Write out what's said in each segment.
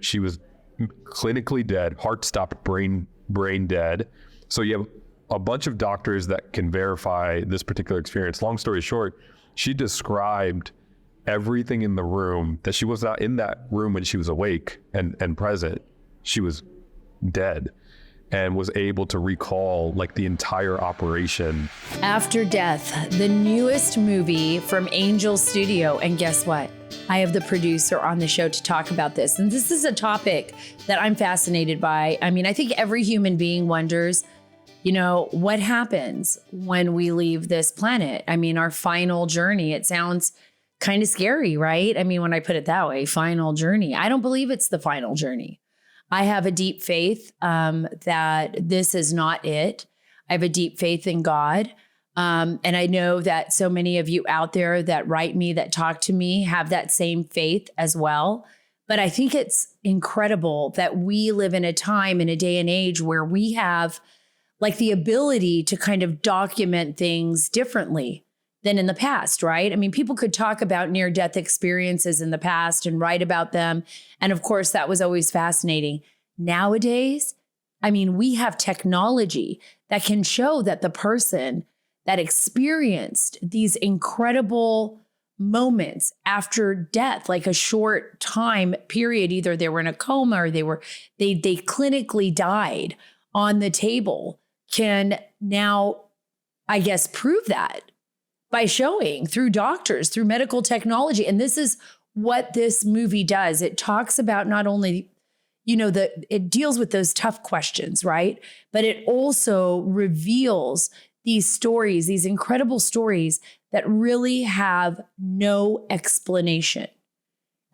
She was clinically dead, heart stopped, brain dead. So you have a bunch of doctors that can verify this particular experience. Long story short, she described everything in the room, that she was not in that room when she was awake and present. She was dead, and was able to recall like the entire operation. After Death, the newest movie from Angel Studio. And guess what? I have the producer on the show to talk about this. And this is a topic that I'm fascinated by. I mean, I think every human being wonders, what happens when we leave this planet? I mean, our final journey, it sounds kind of scary, right? I mean, when I put it that way, final journey. I don't believe it's the final journey. I have a deep faith that this is not it. I have a deep faith in God. And I know that so many of you out there that write me, that talk to me, have that same faith as well. But I think it's incredible that we live in a time, in a day and age where we have like the ability to kind of document things differently than in the past, right? I mean, people could talk about near-death experiences in the past and write about them. And of course, that was always fascinating. Nowadays, I mean, we have technology that can show that the person that experienced these incredible moments after death, like a short time period, either they were in a coma or they clinically died on the table, can now, I guess, prove that by showing through doctors, through medical technology. And this is what this movie does. It talks about not only, it deals with those tough questions, right? But it also reveals these stories, these incredible stories that really have no explanation.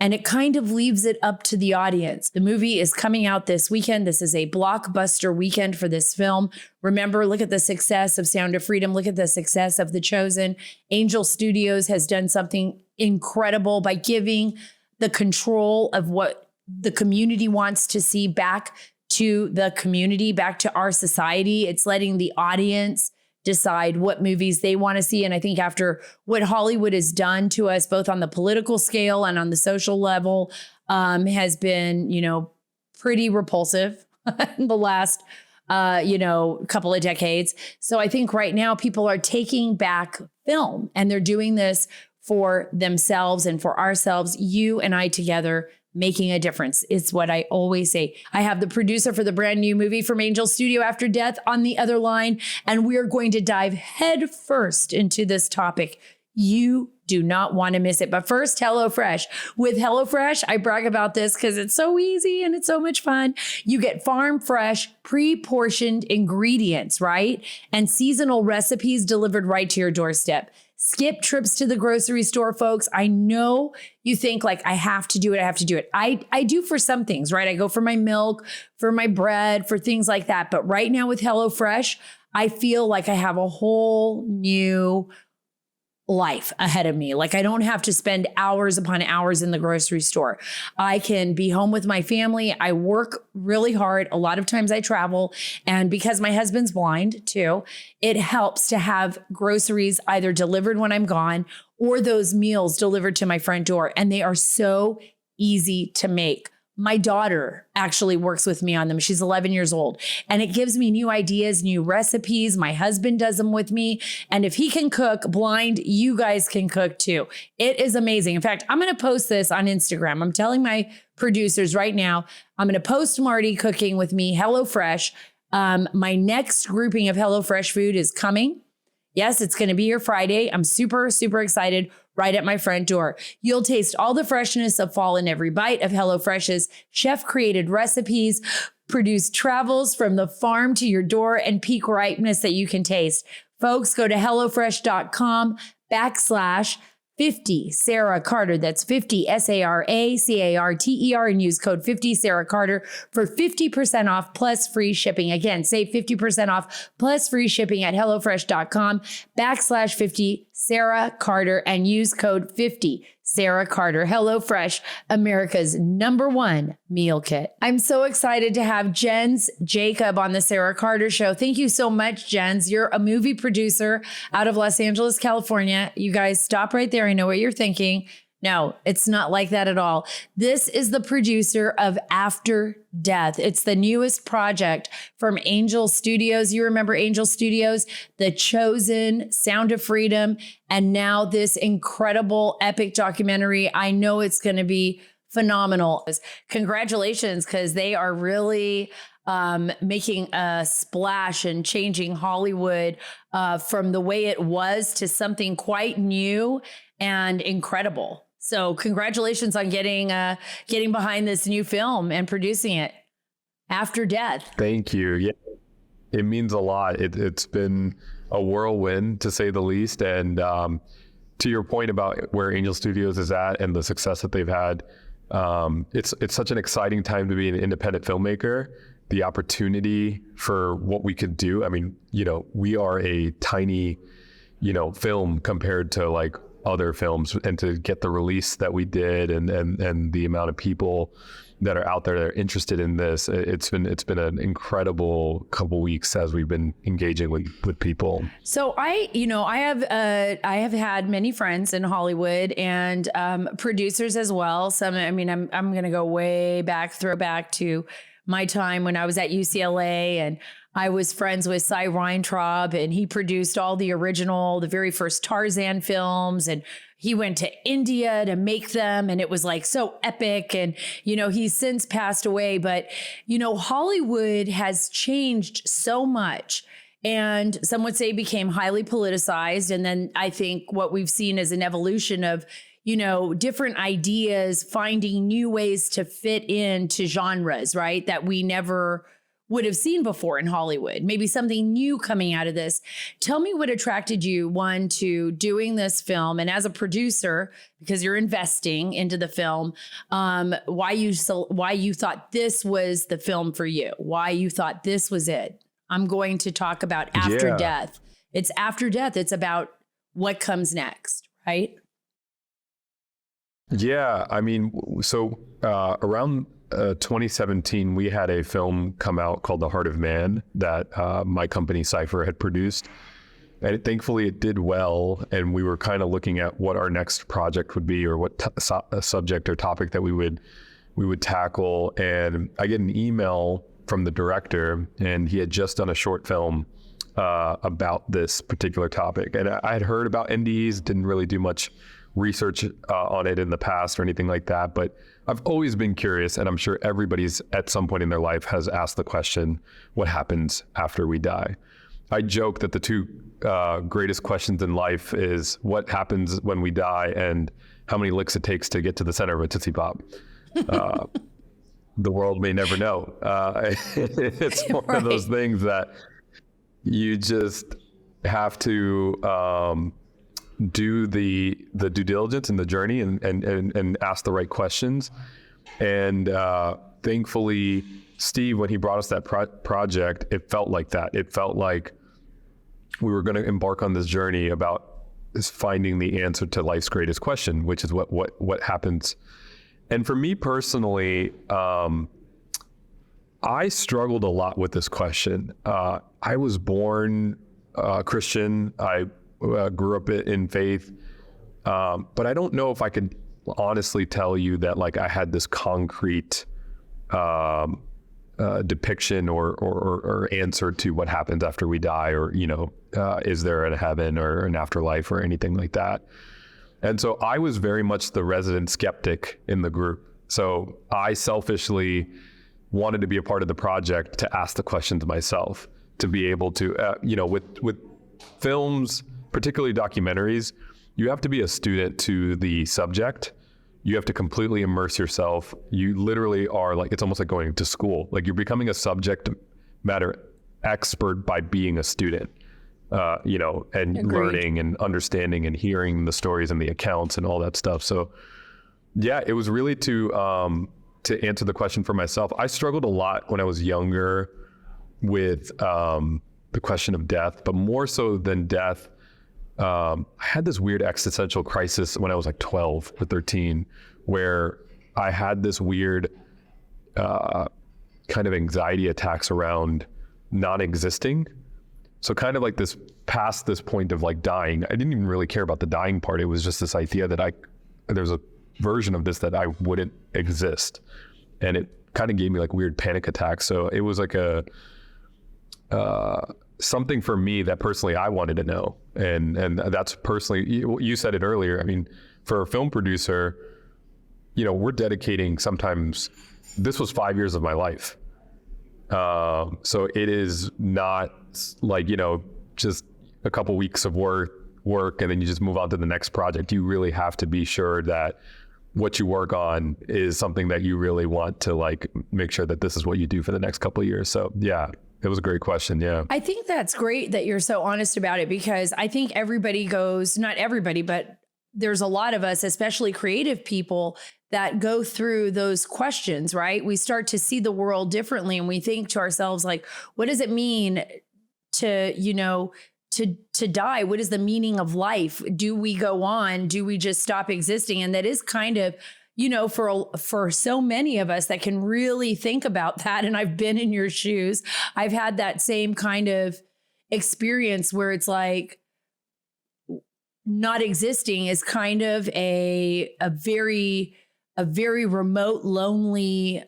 And it kind of leaves it up to the audience. The movie is coming out this weekend. This is a blockbuster weekend for this film. Remember, look at the success of Sound of Freedom. Look at the success of The Chosen. Angel Studios has done something incredible by giving the control of what the community wants to see back to the community, back to our society. It's letting the audience decide what movies they want to see. And I think after what Hollywood has done to us, both on the political scale and on the social level, has been, pretty repulsive in the last, couple of decades. So I think right now people are taking back film, and they're doing this for themselves and for ourselves, you and I together, making a difference. It's what I always say. I have the producer for the brand new movie from Angel Studio, After Death, on the other line, and we're going to dive head first into this topic. You do not want to miss it. But first, HelloFresh. With HelloFresh, I brag about this because it's so easy and it's so much fun. You get farm fresh, pre-portioned ingredients, right? And seasonal recipes delivered right to your doorstep. Skip trips to the grocery store, folks. I know you think like, I have to do it. I do for some things, right? I go for my milk, for my bread, for things like that. But right now with HelloFresh, I feel like I have a whole new life ahead of me. Like I don't have to spend hours upon hours in the grocery store. I can be home with my family. I work really hard. A lot of times I travel. And because my husband's blind too, it helps to have groceries either delivered when I'm gone or those meals delivered to my front door. And they are so easy to make. My daughter actually works with me on them. She's 11 years old, and it gives me new ideas, new recipes. My husband does them with me. And if he can cook blind, you guys can cook too. It is amazing. In fact, I'm going to post this on Instagram. I'm telling my producers right now, I'm going to post Marty cooking with me, HelloFresh. My next grouping of HelloFresh food is coming. Yes, it's going to be here Friday. I'm super, super excited. Right at my front door. You'll taste all the freshness of fall in every bite of HelloFresh's chef-created recipes, produce travels from the farm to your door, and peak ripeness that you can taste. Folks, go to HelloFresh.com/50 Sara Carter. That's 50 SARACARTER, and use code 50 Sara Carter for 50% off plus free shipping. Again, save 50% off plus free shipping at HelloFresh.com/50 Sara Carter and use code 50 Sara Carter. HelloFresh, America's #1 meal kit. I'm so excited to have Jens Jacob on the Sara Carter Show. Thank you so much, Jens. You're a movie producer out of Los Angeles, California. You guys stop right there. I know what you're thinking. No, it's not like that at all. This is the producer of After Death. It's the newest project from Angel Studios. You remember Angel Studios, The Chosen, Sound of Freedom, and now this incredible epic documentary. I know it's going to be phenomenal. Congratulations, because they are really making a splash and changing Hollywood from the way it was to something quite new and incredible. So congratulations on getting behind this new film and producing it, After Death. Thank you. Yeah, it means a lot. It's been a whirlwind, to say the least. And to your point about where Angel Studios is at and the success that they've had, it's such an exciting time to be an independent filmmaker. The opportunity for what we could do. I mean, we are a tiny, film compared to like other films, and to get the release that we did and the amount of people that are out there that are interested in this, it's been an incredible couple weeks as we've been engaging with people. So I have had many friends in Hollywood and producers as well. Some, I'm going to go way back, throw back to my time when I was at UCLA, and I was friends with Cy Weintraub, and he produced all the very first Tarzan films, and he went to India to make them, and it was like so epic. And, he's since passed away, but, Hollywood has changed so much, and some would say became highly politicized. And then I think what we've seen is an evolution of, different ideas, finding new ways to fit into genres, right? That we never would have seen before in Hollywood. Maybe something new coming out of this. Tell me what attracted you, one, to doing this film, and as a producer, because you're investing into the film, why you thought this was the film for you, why you thought this was it. I'm going to talk about After Death. It's After Death. It's about what comes next, right? Yeah, so around 2017, we had a film come out called The Heart of Man that my company Cypher had produced, and thankfully it did well. And we were kind of looking at what our next project would be, or what subject or topic that we would tackle. And I get an email from the director, and he had just done a short film about this particular topic. And I had heard about NDEs, didn't really do much research on it in the past or anything like that, but I've always been curious, and I'm sure everybody's at some point in their life has asked the question, what happens after we die? I joke that the two greatest questions in life is what happens when we die and how many licks it takes to get to the center of a Tootsie Pop. The world may never know. It's one of those things that you just have to do the due diligence and the journey and ask the right questions. And thankfully, Steve, when he brought us that project, it felt like that. It felt like we were going to embark on this journey about finding the answer to life's greatest question, which is what happens. And for me personally, I struggled a lot with this question. I was born Christian. I grew up in faith, but I don't know if I could honestly tell you that like I had this concrete depiction or answer to what happens after we die, or is there a heaven or an afterlife or anything like that. And so I was very much the resident skeptic in the group. So I selfishly wanted to be a part of the project to ask the questions myself, to be able to with films, particularly documentaries, you have to be a student to the subject. You have to completely immerse yourself. You literally are like, it's almost like going to school. Like you're becoming a subject matter expert by being a student, and Agreed. Learning and understanding and hearing the stories and the accounts and all that stuff. So yeah, it was really to answer the question for myself. I struggled a lot when I was younger with the question of death, but more so than death, I had this weird existential crisis when I was like 12 or 13, where I had this weird kind of anxiety attacks around non-existing. So kind of like past this point of like dying, I didn't even really care about the dying part. It was just this idea that there's a version of this that I wouldn't exist. And it kind of gave me like weird panic attacks. So it was like a, something for me that personally I wanted to know. And that's personally, you said it earlier. I mean, for a film producer, you know, we're dedicating sometimes, this was 5 years of my life. So it is not like, you know, just a couple weeks of work and then you just move on to the next project. You really have to be sure that what you work on is something that you really want to like make sure that this is what you do for the next couple of years. So yeah, it was a great question. Yeah. I think that's great that you're so honest about it, because I think everybody goes, not everybody, but there's a lot of us, especially creative people, that go through those questions, right? We start to see the world differently and we think to ourselves, like, what does it mean to, you know, to die? What is the meaning of life? Do we go on? Do we just stop existing? And that is kind of, you know, for so many of us that can really think about that. And I've been in your shoes. I've had that same kind of experience where it's like not existing is kind of a very remote, lonely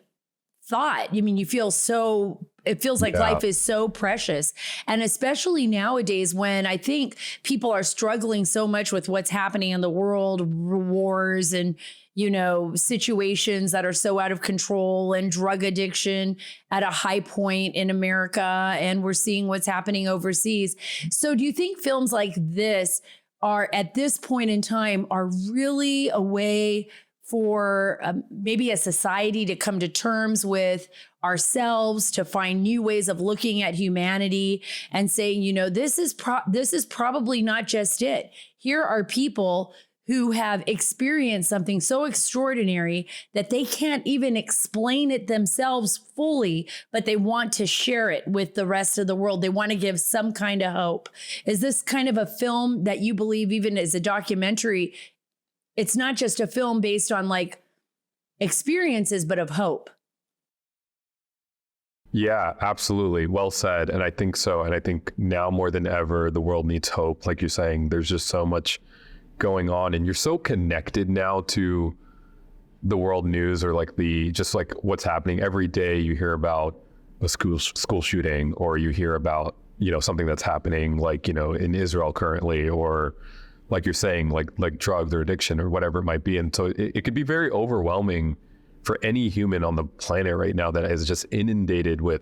thought. I mean, you feel so, it feels like life is so precious. And especially nowadays when I think people are struggling so much with what's happening in the world, wars and, you know, situations that are so out of control, and drug addiction at a high point in America. And we're seeing what's happening overseas. So do you think films like this are, at this point in time, are really a way for maybe a society to come to terms with ourselves, to find new ways of looking at humanity and saying, you know, this is probably not just it. Here are people who have experienced something so extraordinary that they can't even explain it themselves fully, but they want to share it with the rest of the world. They want to give some kind of hope. Is this kind of a film that you believe, even as a documentary, it's not just a film based on like experiences, but of hope? Yeah, absolutely. Well said. And I think so. And I think now more than ever, the world needs hope. Like you're saying, there's just so much going on and you're so connected now to the world news, or like just like what's happening every day. You hear about a school shooting, or you hear about, you know, something that's happening like, you know, in Israel currently, or like you're saying, like drugs or addiction or whatever it might be. And so it could be very overwhelming for any human on the planet right now that is just inundated with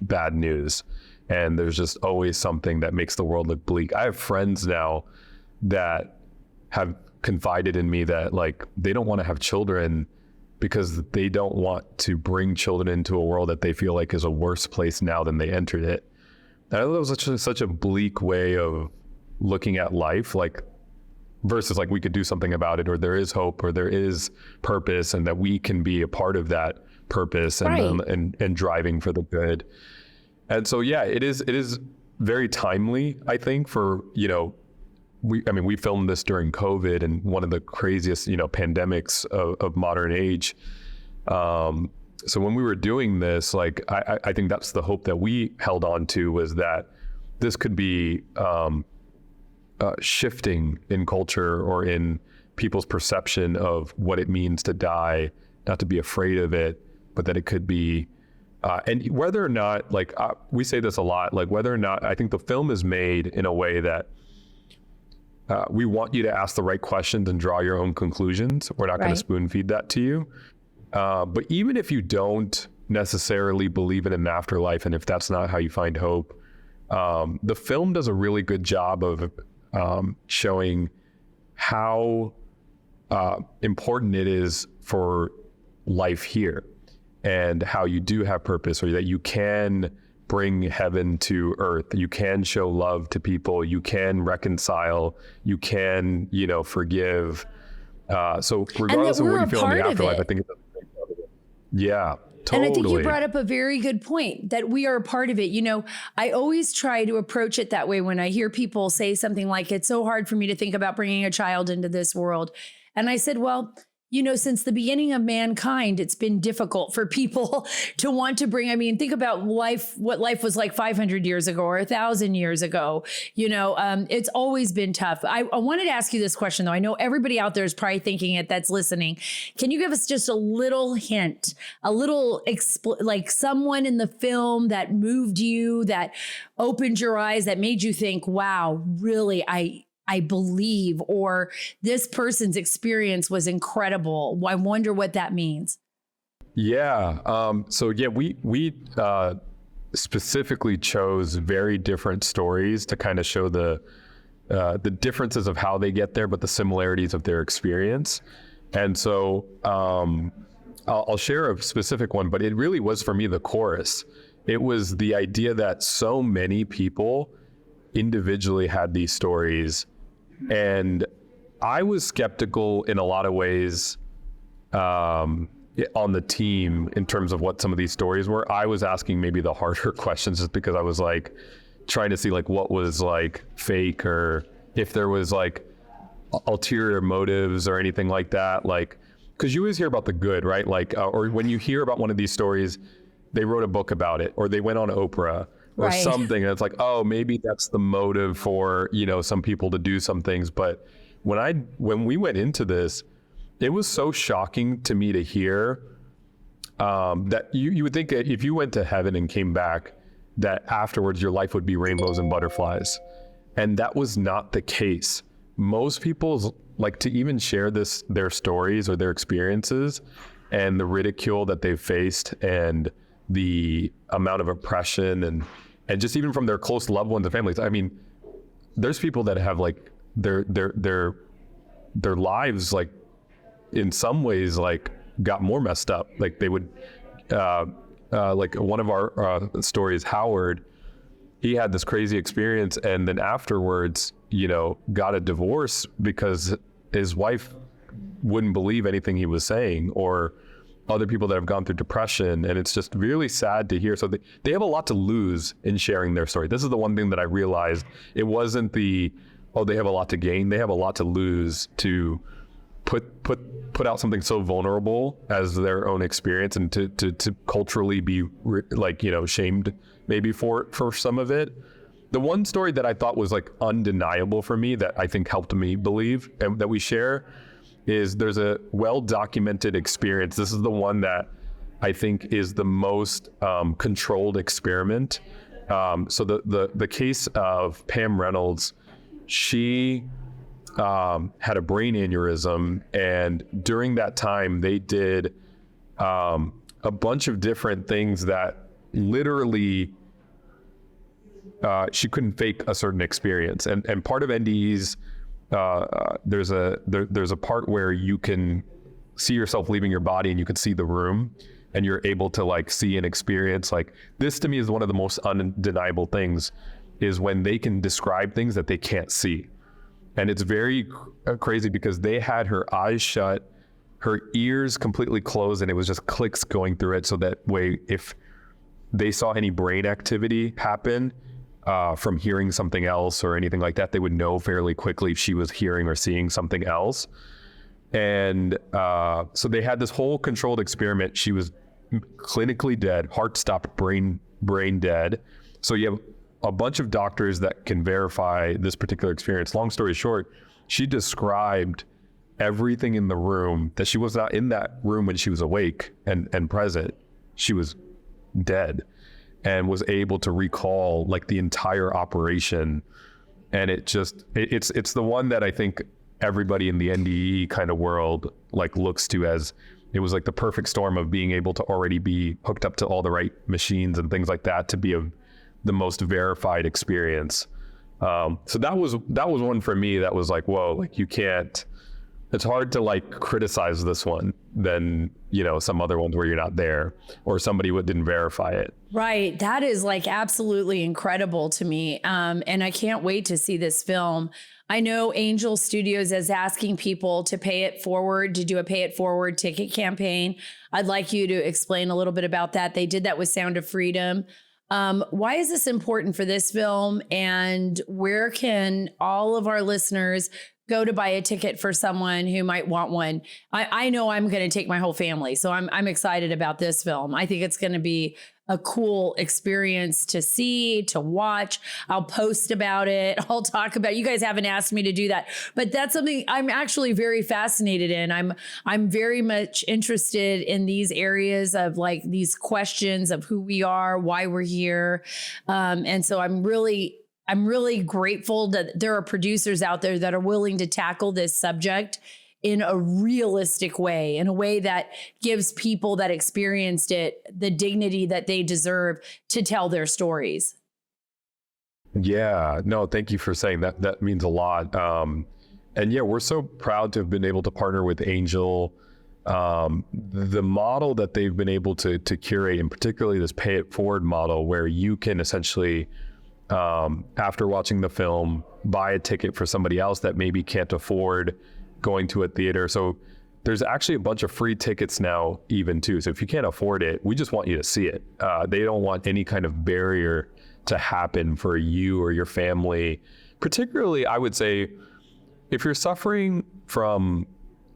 bad news. And there's just always something that makes the world look bleak. I have friends now that have confided in me that like they don't want to have children because they don't want to bring children into a world that they feel like is a worse place now than they entered it. And I thought it was such a bleak way of looking at life, like versus like we could do something about it, or there is hope, or there is purpose, and that we can be a part of that purpose and and driving for the good. And so yeah, it is very timely, I think, for, you know, we filmed this during COVID and one of the craziest, you know, pandemics of modern age. So when we were doing this, like, I think that's the hope that we held on to, was that this could be shifting in culture or in people's perception of what it means to die, not to be afraid of it, but that it could be, and whether or not, like, we say this a lot, like whether or not, I think the film is made in a way that we want you to ask the right questions and draw your own conclusions. We're not going to spoon feed that to you. But even if you don't necessarily believe in an afterlife, and if that's not how you find hope, the film does a really good job of showing how important it is for life here, and how you do have purpose, or that you can bring heaven to earth. You can show love to people. You can reconcile. You can, you know, forgive. So regardless of what you feel in the afterlife, I think it's a big part of it. Yeah, totally. And I think you brought up a very good point, that we are a part of it. You know, I always try to approach it that way when I hear people say something like, it's so hard for me to think about bringing a child into this world. And I said, well, since the beginning of mankind, it's been difficult for people to want to bring, think about life, what life was like 500 years ago or 1,000 years ago. It's always been tough. I wanted to ask you this question, though. I know everybody out there is probably thinking it that's listening. Can you give us just a little hint, like someone in the film that moved you, that opened your eyes, that made you think, wow, really, I believe, or this person's experience was incredible. I wonder what that means. Yeah. We specifically chose very different stories to kind of show the differences of how they get there, but the similarities of their experience. And so I'll share a specific one, but it really was for me the chorus. It was the idea that so many people individually had these stories. And I was skeptical in a lot of ways on the team in terms of what some of these stories were. I was asking maybe the harder questions just because I was like trying to see like what was like fake, or if there was like ulterior motives or anything like that. Like, because you always hear about the good, right? Like, or when you hear about one of these stories, they wrote a book about it, or they went on Oprah, or right. something. And it's like, oh, maybe that's the motive for, some people to do some things. But when we went into this, it was so shocking to me to hear that you would think that if you went to heaven and came back, that afterwards your life would be rainbows and butterflies. And that was not the case. Most people like to even share their stories or their experiences, and the ridicule that they've faced, and the amount of oppression, and just even from their close loved ones and families. I mean, there's people that have like their lives, like in some ways, like got more messed up. Like they would, like one of our stories, Howard, he had this crazy experience, and then afterwards, got a divorce because his wife wouldn't believe anything he was saying, or other people that have gone through depression. And it's just really sad to hear. So they have a lot to lose in sharing their story. This is the one thing that I realized. It wasn't they have a lot to gain. They have a lot to lose to put out something so vulnerable as their own experience, and to culturally be shamed maybe for some of it. The one story that I thought was like undeniable for me, that I think helped me believe, and that we share, is there's a well-documented experience. This is the one that I think is the most controlled experiment. So the case of Pam Reynolds, she had a brain aneurysm, and during that time they did a bunch of different things that literally she couldn't fake a certain experience. And part of NDEs, there's a part where you can see yourself leaving your body, and you can see the room, and you're able to like see and experience. Like, this to me is one of the most undeniable things, is when they can describe things that they can't see. And it's very crazy, because they had her eyes shut, her ears completely closed, and it was just clicks going through it. So that way, if they saw any brain activity happen from hearing something else or anything like that, they would know fairly quickly if she was hearing or seeing something else. And so they had this whole controlled experiment. She was clinically dead, heart stopped, brain dead. So you have a bunch of doctors that can verify this particular experience. Long story short, she described everything in the room, that she was not in that room when she was awake and present. She was dead, and was able to recall like the entire operation. And it's the one that I think everybody in the NDE kind of world like looks to, as it was like the perfect storm of being able to already be hooked up to all the right machines and things like that to be the most verified experience. So that was one for me that was like, whoa, like you can't, it's hard to like criticize this one than, some other ones where you're not there, or somebody didn't verify it. Right. That is like absolutely incredible to me. And I can't wait to see this film. I know Angel Studios is asking people to pay it forward, to do a pay it forward ticket campaign. I'd like you to explain a little bit about that. They did that with Sound of Freedom. Why is this important for this film, and where can all of our listeners go to buy a ticket for someone who might want one, I know I'm going to take my whole family. So I'm excited about this film. I think it's going to be a cool experience to see, to watch. I'll post about it. I'll talk about it. You guys haven't asked me to do that, but that's something I'm actually very fascinated in. I'm very much interested in these areas of like these questions of who we are, why we're here. And so I'm really grateful that there are producers out there that are willing to tackle this subject in a realistic way, in a way that gives people that experienced it the dignity that they deserve to tell their stories. Yeah, no, thank you for saying that. That means a lot. And yeah, we're so proud to have been able to partner with Angel. The model that they've been able to curate, and particularly this pay it forward model, where you can essentially, after watching the film, buy a ticket for somebody else that maybe can't afford going to a theater. So there's actually a bunch of free tickets now even too. So if you can't afford it, we just want you to see it. They don't want any kind of barrier to happen for you or your family. Particularly, I would say, if you're suffering from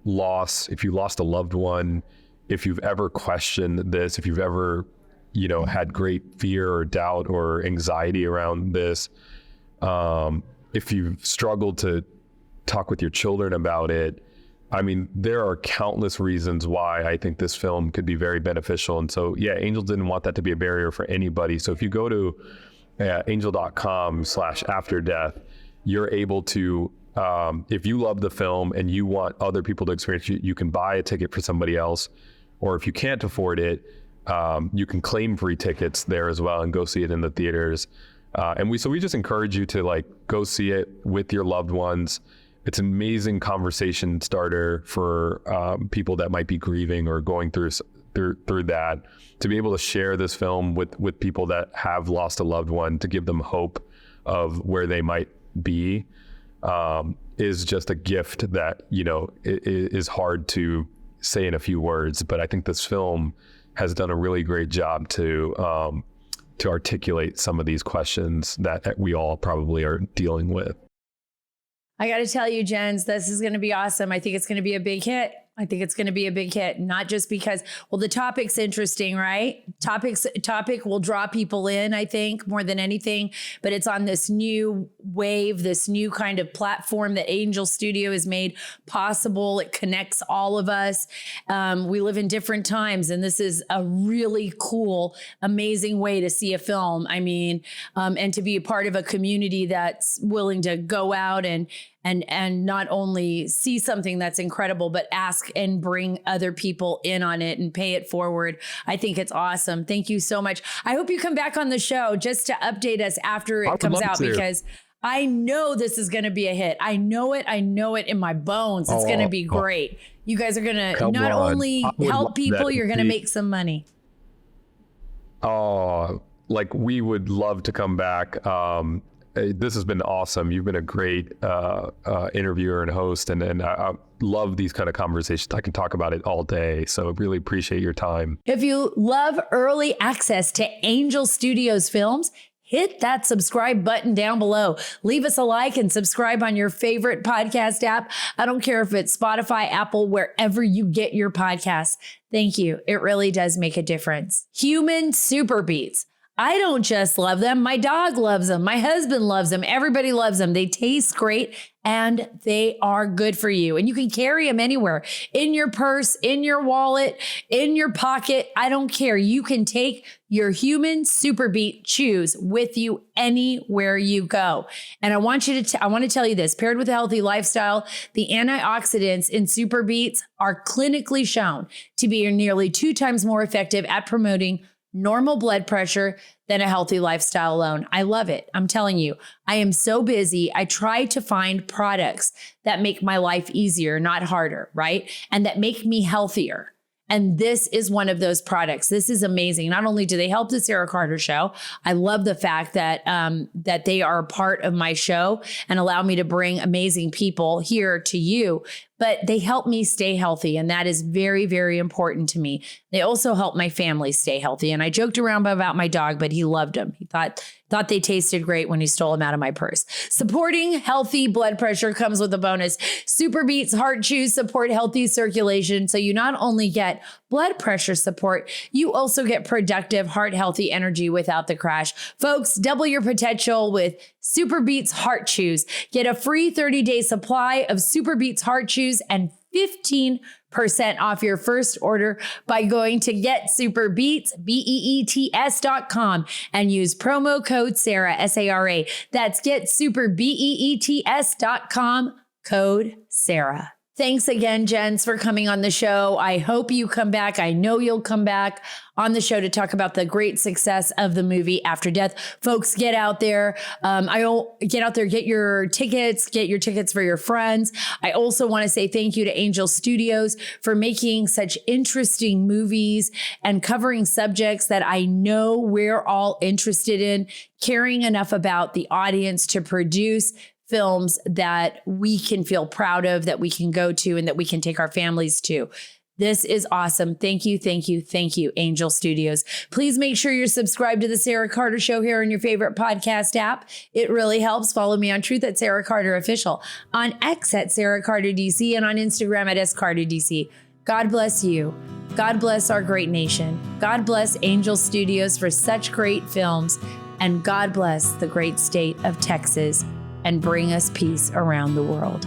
loss, if you lost a loved one, if you've ever questioned this, if you've ever, had great fear or doubt or anxiety around this, if you've struggled to talk with your children about it, I mean, there are countless reasons why I think this film could be very beneficial. And so, yeah, Angel didn't want that to be a barrier for anybody. So if you go to angel.com/afterdeath, you're able to, if you love the film and you want other people to experience it, you can buy a ticket for somebody else. Or if you can't afford it, you can claim free tickets there as well and go see it in the theaters. And we just encourage you to go see it with your loved ones. It's an amazing conversation starter for people that might be grieving or going through that, to be able to share this film with people that have lost a loved one, to give them hope of where they might be, is just a gift that, is hard to say in a few words. But I think this film has done a really great job to articulate some of these questions that we all probably are dealing with. I got to tell you, Jens, this is going to be awesome. I think it's going to be a big hit. Not just because, well, the topic's interesting, right? Topic will draw people in, I think, more than anything, but it's on this new wave, this new kind of platform that Angel Studio has made possible. It connects all of us. We live in different times, and this is a really cool, amazing way to see a film. I mean, and to be a part of a community that's willing to go out and not only see something that's incredible, but ask and bring other people in on it and pay it forward. I think it's awesome. Thank you so much. I hope you come back on the show just to update us after it comes out, because I know this is going to be a hit. I know it in my bones. It's going to be great. You guys are going to not only help people, you're going to make some money. Oh, we would love to come back. This has been awesome. You've been a great interviewer and host, and I love these kind of conversations. I can talk about it all day, so I really appreciate your time. If you love early access to Angel Studios films, hit that subscribe button down below. Leave us a like and subscribe on your favorite podcast app. I don't care if it's Spotify, Apple, wherever you get your podcasts. Thank you. It really does make a difference. HumanN Super Beets. I don't just love them. My dog loves them. My husband loves them. Everybody loves them. They taste great and they are good for you. And you can carry them anywhere, in your purse, in your wallet, in your pocket. I don't care. You can take your HumanN Super Beet chews with you anywhere you go. And I want to tell you this, paired with a healthy lifestyle, the antioxidants in Super Beets are clinically shown to be nearly 2 times more effective at promoting normal blood pressure than a healthy lifestyle alone. I love it. I'm telling you, I am so busy. I try to find products that make my life easier, not harder, right? And that make me healthier. And this is one of those products. This is amazing. Not only do they help the Sara Carter Show, I love the fact that that they are a part of my show and allow me to bring amazing people here to you. but they help me stay healthy. And that is very, very important to me. They also help my family stay healthy. And I joked around about my dog, but he loved them. He thought they tasted great when he stole them out of my purse. Supporting healthy blood pressure comes with a bonus. Super Beets Heart Chews support healthy circulation. So you not only get blood pressure support, you also get productive, heart healthy energy without the crash. Folks, double your potential with Super Beets Heart Chews. Get a free 30-day supply of Super Beets Heart Chews and 15% off your first order by going to GetSuperBeets, BEETS.com and use promo code Sara, S-A-R-A. That's GetSuperBeets.com, code Sara. Thanks again, gents, for coming on the show. I hope you come back. I know you'll come back on the show to talk about the great success of the movie After Death. Folks, get out there. Get your tickets for your friends. I also want to say thank you to Angel Studios for making such interesting movies and covering subjects that I know we're all interested in, caring enough about the audience to produce films that we can feel proud of, that we can go to, and that we can take our families to. This is awesome. Thank you, Angel Studios. Please make sure you're subscribed to the Sara Carter Show here on your favorite podcast app. It really helps. Follow me on Truth at Sara Carter Official, on X at Sara Carter DC, and on Instagram at SCarterDC. God bless you. God bless our great nation. God bless Angel Studios for such great films. And God bless the great state of Texas and bring us peace around the world.